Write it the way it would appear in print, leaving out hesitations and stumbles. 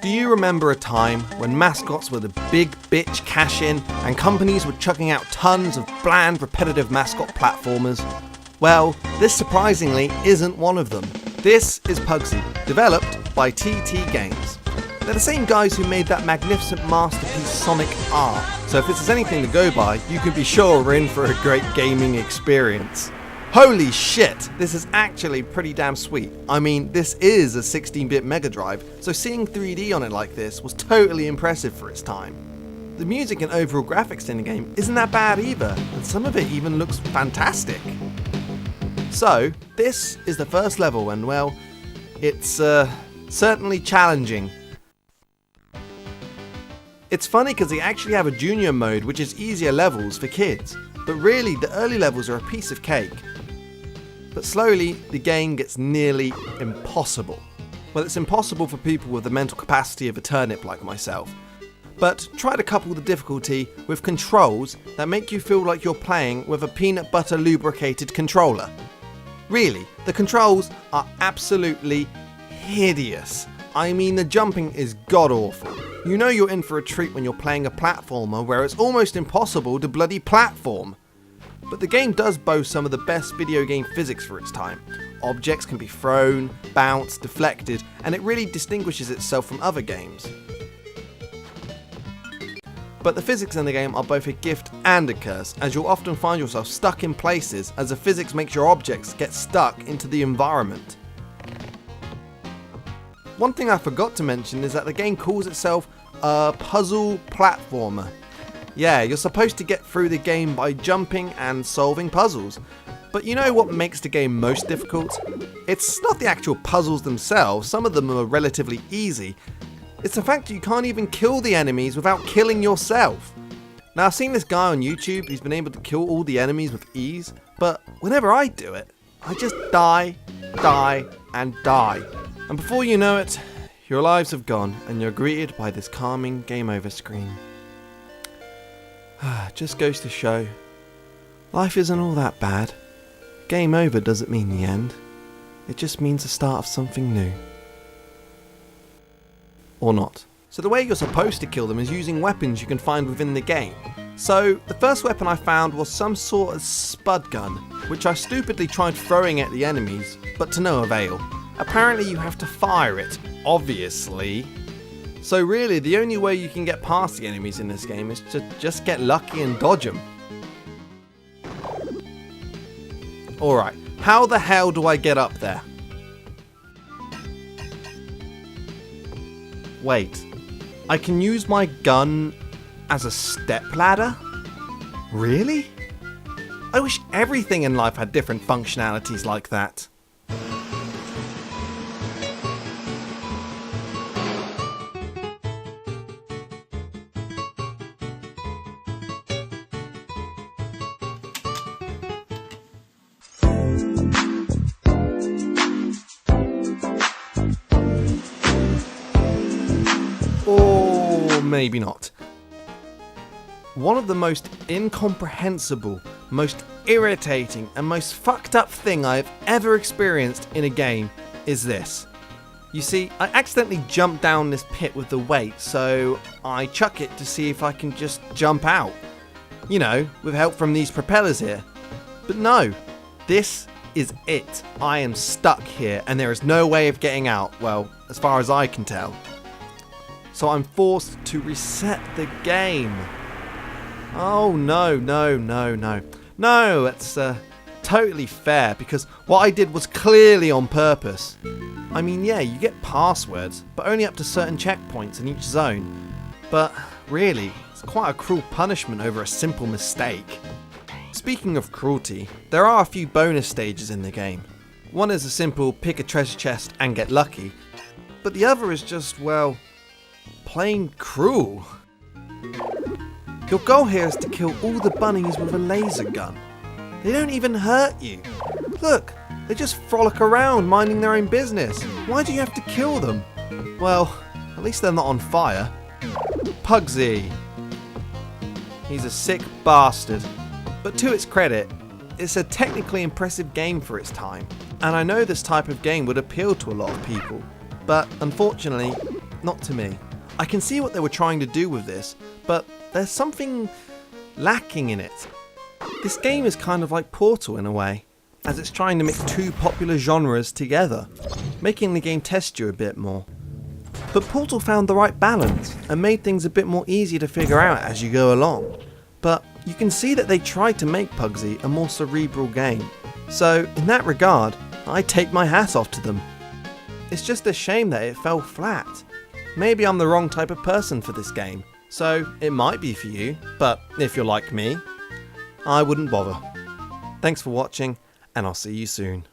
Do you remember a time when mascots were the big bitch cash-in and companies were chucking out tons of bland, repetitive mascot platformers? Well, this surprisingly isn't one of them. This is Puggsy, developed by TT Games. They're the same guys who made that magnificent masterpiece Sonic R, so if this is anything to go by, you can be sure we're in for a great gaming experience. Holy shit, this is actually pretty damn sweet. I mean, this is a 16-bit Mega Drive, so seeing 3D on it like this was totally impressive for its time. The music and overall graphics in the game isn't that bad either, and some of it even looks fantastic. So, this is the first level, and well, it's certainly challenging. It's funny because they actually have a junior mode which is easier levels for kids, but really the early levels are a piece of cake. But slowly, the game gets nearly impossible. Well, it's impossible for people with the mental capacity of a turnip like myself. But try to couple the difficulty with controls that make you feel like you're playing with a peanut butter lubricated controller. Really, the controls are absolutely hideous. I mean, the jumping is god-awful. You know you're in for a treat when you're playing a platformer where it's almost impossible to bloody platform. But the game does boast some of the best video game physics for its time. Objects can be thrown, bounced, deflected, and it really distinguishes itself from other games. But the physics in the game are both a gift and a curse, as you'll often find yourself stuck in places as the physics makes your objects get stuck into the environment. One thing I forgot to mention is that the game calls itself a puzzle platformer. Yeah, you're supposed to get through the game by jumping and solving puzzles. But you know what makes the game most difficult? It's not the actual puzzles themselves, some of them are relatively easy. It's the fact that you can't even kill the enemies without killing yourself. Now, I've seen this guy on YouTube, he's been able to kill all the enemies with ease, but whenever I do it, I just die, and die. And before you know it, your lives have gone and you're greeted by this calming game over screen. Just goes to show, life isn't all that bad. Game over doesn't mean the end. It just means the start of something new. Or not. So the way you're supposed to kill them is using weapons you can find within the game. So the first weapon I found was some sort of spud gun, which I stupidly tried throwing at the enemies, but to no avail. Apparently you have to fire it, obviously. So really, the only way you can get past the enemies in this game is to just get lucky and dodge them. Alright, how the hell do I get up there? Wait, I can use my gun as a stepladder? Really? I wish everything in life had different functionalities like that. Or maybe not. One of the most incomprehensible, most irritating, and most fucked up thing I've ever experienced in a game is this. You see, I accidentally jumped down this pit with the weight, so I chuck it to see if I can just jump out. You know, with help from these propellers here. But no, this is it. I am stuck here and there is no way of getting out, well, as far as I can tell. So I'm forced to reset the game. Oh no, that's totally fair, because what I did was clearly on purpose. I mean, yeah, you get passwords, but only up to certain checkpoints in each zone. But really, it's quite a cruel punishment over a simple mistake. Speaking of cruelty, there are a few bonus stages in the game. One is a simple pick a treasure chest and get lucky, but the other is just, well, plain cruel. Your goal here is to kill all the bunnies with a laser gun. They don't even hurt you. Look, they just frolic around minding their own business. Why do you have to kill them? Well, at least they're not on fire. Puggsy. He's a sick bastard. But to its credit, it's a technically impressive game for its time. And I know this type of game would appeal to a lot of people. But unfortunately, not to me. I can see what they were trying to do with this, but there's something lacking in it. This game is kind of like Portal in a way, as it's trying to mix two popular genres together, making the game test you a bit more. But Portal found the right balance and made things a bit more easy to figure out as you go along. But you can see that they tried to make Puggsy a more cerebral game. So in that regard, I take my hat off to them. It's just a shame that it fell flat. Maybe I'm the wrong type of person for this game, so it might be for you, but if you're like me, I wouldn't bother. Thanks for watching, and I'll see you soon.